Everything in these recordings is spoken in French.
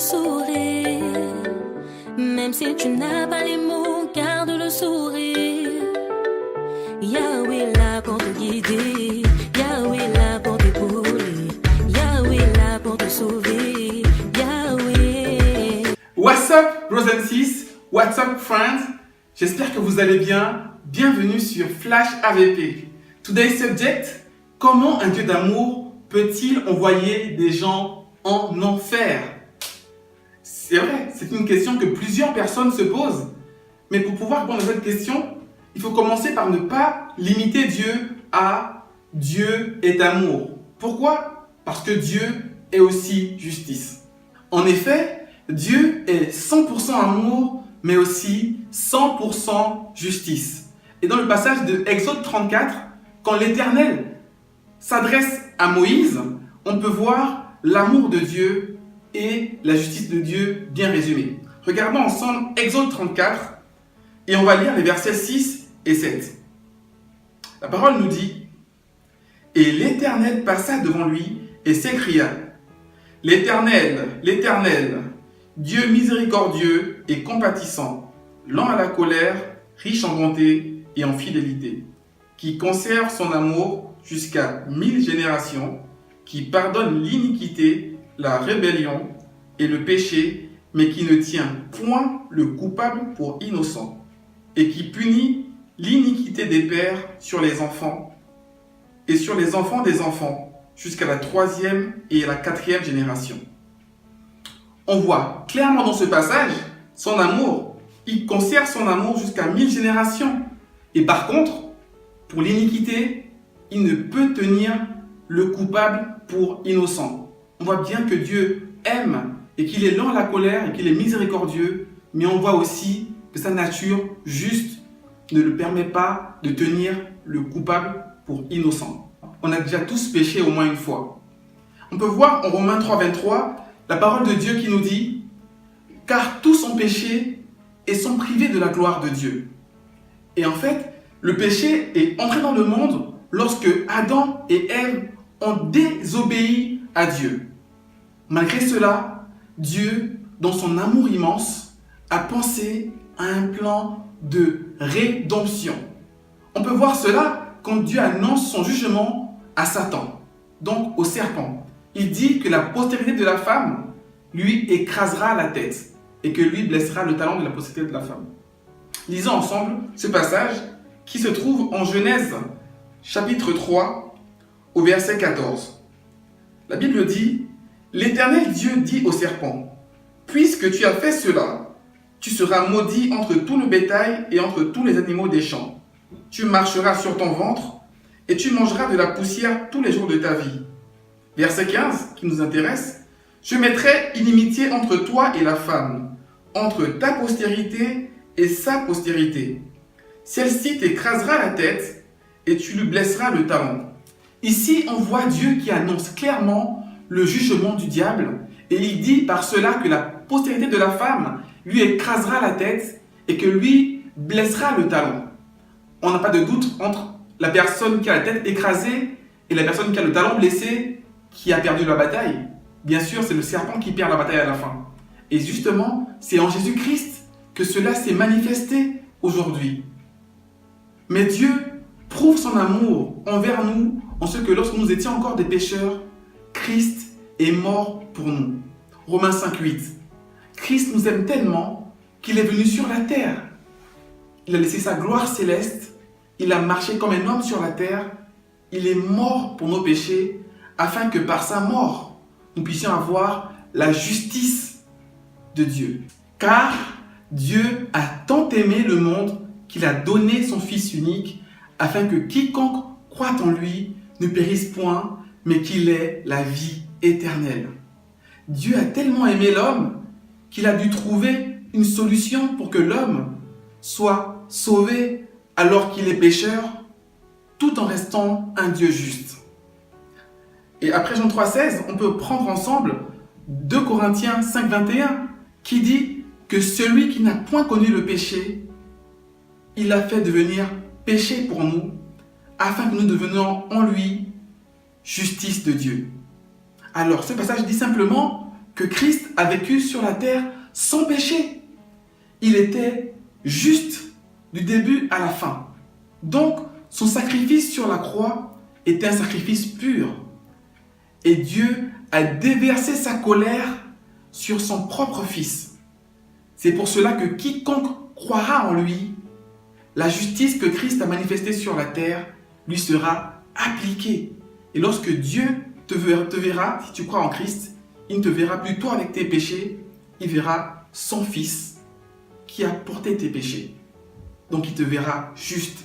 sourire. Même si tu n'as pas les mots, garde le sourire. Yahweh là pour te guider, Yahweh là pour t'épauler, Yahweh là pour te sauver, Yahweh. What's up, bros and sis? What's up, friends? J'espère que vous allez bien. Bienvenue sur Flash AVP. Today's subject: comment un Dieu d'amour peut-il envoyer des gens en enfer? C'est vrai, c'est une question que plusieurs personnes se posent. Mais pour pouvoir répondre à cette question, il faut commencer par ne pas limiter Dieu à Dieu est amour. Pourquoi? Parce que Dieu est aussi justice. En effet, Dieu est 100% amour, mais aussi 100% justice. Et dans le passage de Exode 34, quand l'Éternel s'adresse à Moïse, on peut voir l'amour de Dieu et la justice de Dieu bien résumée. Regardons ensemble Exode 34 et on va lire les versets 6 et 7. La parole nous dit: Et l'Éternel passa devant lui et s'écria: L'Éternel, l'Éternel, Dieu miséricordieux et compatissant, lent à la colère, riche en bonté et en fidélité, qui conserve son amour jusqu'à 1000 générations, qui pardonne l'iniquité, la rébellion et le péché, mais qui ne tient point le coupable pour innocent, et qui punit l'iniquité des pères sur les enfants et sur les enfants des enfants, jusqu'à la 3e et la 4e génération. On voit clairement dans ce passage son amour. Il conserve son amour jusqu'à 1000 générations. Et par contre, pour l'iniquité, il ne peut tenir le coupable pour innocent. On voit bien que Dieu aime et qu'il est lent à la colère et qu'il est miséricordieux, mais on voit aussi que sa nature juste ne le permet pas de tenir le coupable pour innocent. On a déjà tous péché au moins une fois. On peut voir en Romains 3,23 la parole de Dieu qui nous dit: car tous ont péché et sont privés de la gloire de Dieu. Et en fait, le péché est entré dans le monde lorsque Adam et Ève ont désobéi à Dieu. Malgré cela, Dieu, dans son amour immense, a pensé à un plan de rédemption. On peut voir cela quand Dieu annonce son jugement à Satan, donc au serpent. Il dit que la postérité de la femme lui écrasera la tête et que lui blessera le talon de la postérité de la femme. Lisons ensemble ce passage qui se trouve en Genèse chapitre 3 au verset 14. La Bible dit: L'Éternel Dieu dit au serpent: puisque tu as fait cela, tu seras maudit entre tout le bétail et entre tous les animaux des champs. Tu marcheras sur ton ventre et tu mangeras de la poussière tous les jours de ta vie. Verset 15 qui nous intéresse: Je mettrai inimitié entre toi et la femme, entre ta postérité et sa postérité. Celle-ci t'écrasera la tête et tu lui blesseras le talon. Ici, on voit Dieu qui annonce clairement le jugement du diable et il dit par cela que la postérité de la femme lui écrasera la tête et que lui blessera le talon. On n'a pas de doute entre la personne qui a la tête écrasée et la personne qui a le talon blessé qui a perdu la bataille. Bien sûr, c'est le serpent qui perd la bataille à la fin. Et justement, c'est en Jésus-Christ que cela s'est manifesté aujourd'hui. Mais Dieu prouve son amour envers nous en ce que lorsque nous étions encore des pécheurs, Christ est mort pour nous. Romains 5,8. Christ nous aime tellement qu'il est venu sur la terre. Il a laissé sa gloire céleste, il a marché comme un homme sur la terre, il est mort pour nos péchés, afin que par sa mort, nous puissions avoir la justice de Dieu. Car Dieu a tant aimé le monde qu'il a donné son Fils unique, afin que quiconque croit en lui ne périsse point, mais qu'il ait la vie éternelle. Dieu a tellement aimé l'homme qu'il a dû trouver une solution pour que l'homme soit sauvé alors qu'il est pécheur, tout en restant un Dieu juste. Et après Jean 3,16, on peut prendre ensemble 2 Corinthiens 5,21 qui dit que celui qui n'a point connu le péché, il l'a fait devenir péché pour nous, afin que nous devenions en lui justice de Dieu. Alors, ce passage dit simplement que Christ a vécu sur la terre sans péché. Il était juste du début à la fin. Donc, son sacrifice sur la croix était un sacrifice pur. Et Dieu a déversé sa colère sur son propre Fils. C'est pour cela que quiconque croira en lui, la justice que Christ a manifestée sur la terre lui sera appliquée. Et lorsque Dieu te verra, si tu crois en Christ, il ne te verra plus toi avec tes péchés, il verra son Fils qui a porté tes péchés. Donc il te verra juste.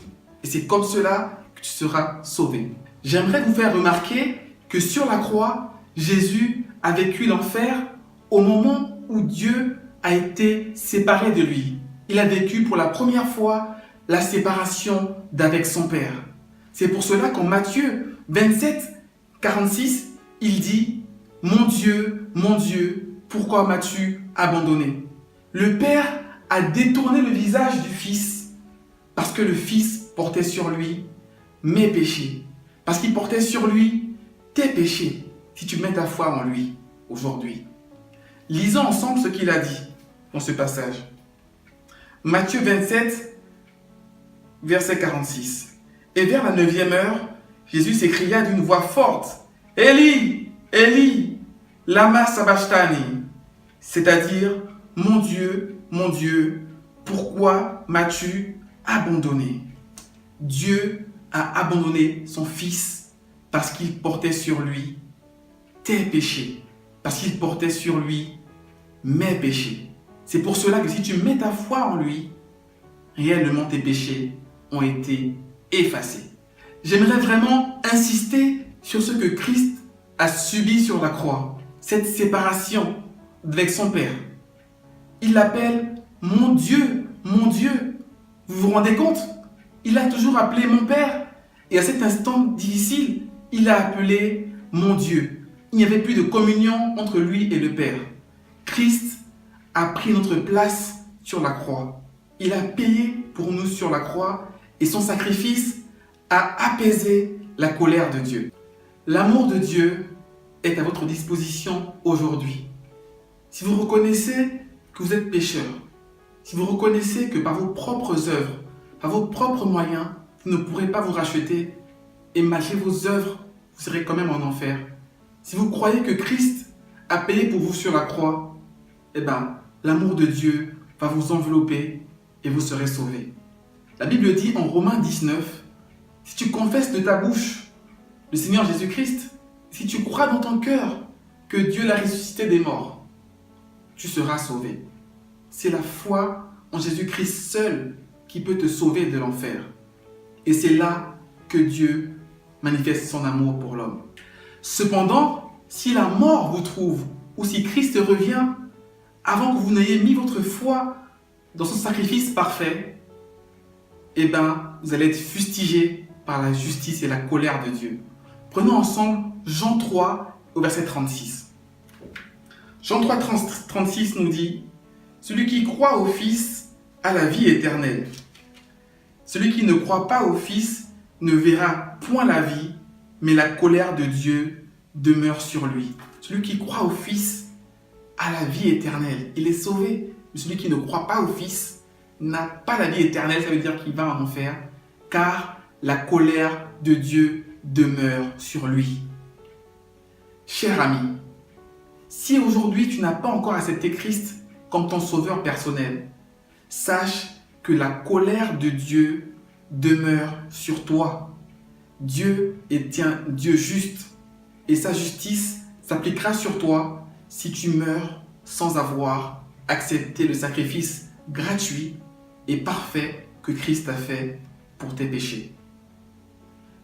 Et c'est comme cela que tu seras sauvé. J'aimerais vous faire remarquer que sur la croix, Jésus a vécu l'enfer au moment où Dieu a été séparé de lui. Il a vécu pour la première fois la séparation d'avec son Père. C'est pour cela qu'en Matthieu 27, 46, il dit « mon Dieu, pourquoi m'as-tu abandonné ?» Le Père a détourné le visage du Fils parce que le Fils portait sur lui mes péchés. Parce qu'il portait sur lui tes péchés si tu mets ta foi en lui aujourd'hui. Lisons ensemble ce qu'il a dit dans ce passage. Matthieu 27, verset 46. Et vers la 9e heure, Jésus s'écria d'une voix forte, « Élie, Élie, lama sabachthani » c'est-à-dire, « Mon Dieu, pourquoi m'as-tu abandonné ?» Dieu a abandonné son Fils parce qu'il portait sur lui tes péchés, parce qu'il portait sur lui mes péchés. C'est pour cela que si tu mets ta foi en lui, réellement tes péchés ont été effacés. J'aimerais vraiment insister sur ce que Christ a subi sur la croix, cette séparation avec son Père. Il l'appelle « mon Dieu, mon Dieu ». Vous vous rendez compte? Il a toujours appelé mon Père. Et à cet instant difficile, il a appelé mon Dieu. Il n'y avait plus de communion entre lui et le Père. Christ a pris notre place sur la croix. Il a payé pour nous sur la croix et son sacrifice a apaisé la colère de Dieu. L'amour de Dieu est à votre disposition aujourd'hui. Si vous reconnaissez que vous êtes pécheur, si vous reconnaissez que par vos propres œuvres, par vos propres moyens, vous ne pourrez pas vous racheter et malgré vos œuvres, vous serez quand même en enfer. Si vous croyez que Christ a payé pour vous sur la croix, eh bien, l'amour de Dieu va vous envelopper et vous serez sauvés. La Bible dit en Romains 19, si tu confesses de ta bouche le Seigneur Jésus-Christ, si tu crois dans ton cœur que Dieu l'a ressuscité des morts, tu seras sauvé. C'est la foi en Jésus-Christ seul qui peut te sauver de l'enfer. Et c'est là que Dieu manifeste son amour pour l'homme. Cependant, si la mort vous trouve, ou si Christ revient, avant que vous n'ayez mis votre foi dans son sacrifice parfait, eh bien, vous allez être fustigés par la justice et la colère de Dieu. Prenons ensemble Jean 3 au verset 36. Jean 3, 36 nous dit « Celui qui croit au Fils a la vie éternelle. Celui qui ne croit pas au Fils ne verra point la vie, mais la colère de Dieu demeure sur lui. » Celui qui croit au Fils a la vie éternelle. Il est sauvé. Mais celui qui ne croit pas au Fils n'a pas la vie éternelle. Ça veut dire qu'il va en enfer, car la colère de Dieu demeure sur lui. Cher ami, si aujourd'hui tu n'as pas encore accepté Christ comme ton sauveur personnel, sache que la colère de Dieu demeure sur toi. Dieu est un Dieu juste et sa justice s'appliquera sur toi si tu meurs sans avoir accepté le sacrifice gratuit et parfait que Christ a fait pour tes péchés.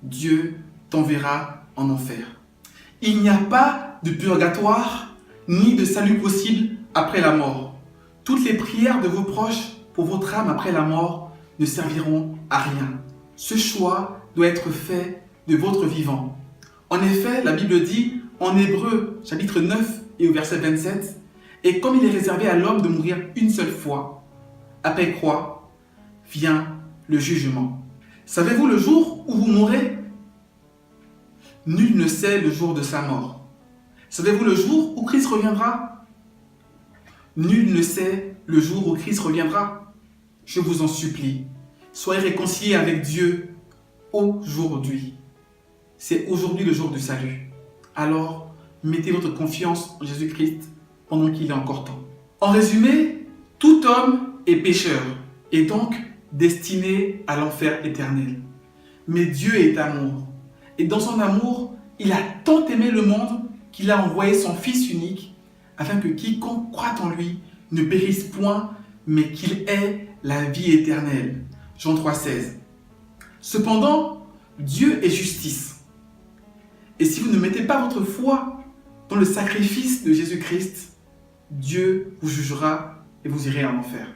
Dieu t'enverra en enfer. Il n'y a pas de purgatoire ni de salut possible après la mort. Toutes les prières de vos proches pour votre âme après la mort ne serviront à rien. Ce choix doit être fait de votre vivant. En effet, la Bible dit en Hébreux, chapitre 9 et au verset 27, « Et comme il est réservé à l'homme de mourir une seule fois, après quoi vient le jugement. » Savez-vous le jour où vous mourrez? Nul ne sait le jour de sa mort. Savez-vous le jour où Christ reviendra? Nul ne sait le jour où Christ reviendra. Je vous en supplie, soyez réconciliés avec Dieu aujourd'hui. C'est aujourd'hui le jour du salut. Alors, mettez votre confiance en Jésus-Christ pendant qu'il est encore temps. En résumé, tout homme est pécheur et donc destiné à l'enfer éternel. Mais Dieu est amour. Et dans son amour, il a tant aimé le monde qu'il a envoyé son Fils unique afin que quiconque croit en lui ne périsse point, mais qu'il ait la vie éternelle. Jean 3,16. Cependant, Dieu est justice. Et si vous ne mettez pas votre foi dans le sacrifice de Jésus-Christ, Dieu vous jugera et vous irez en enfer.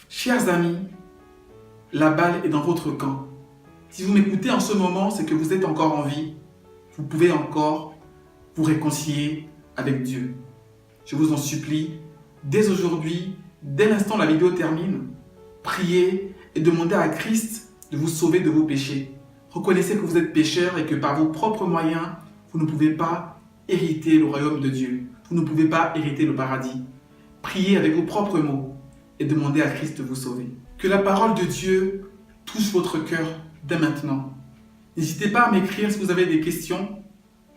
Chers amis, la balle est dans votre camp. Si vous m'écoutez en ce moment, c'est que vous êtes encore en vie. Vous pouvez encore vous réconcilier avec Dieu. Je vous en supplie, dès aujourd'hui, dès l'instant où la vidéo termine, priez et demandez à Christ de vous sauver de vos péchés. Reconnaissez que vous êtes pécheur et que par vos propres moyens, vous ne pouvez pas hériter le royaume de Dieu. Vous ne pouvez pas hériter le paradis. Priez avec vos propres mots et demandez à Christ de vous sauver. Que la parole de Dieu touche votre cœur dès maintenant. N'hésitez pas à m'écrire si vous avez des questions.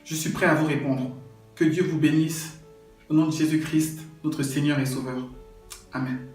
Je suis prêt à vous répondre. Que Dieu vous bénisse. Au nom de Jésus-Christ, notre Seigneur et Sauveur. Amen.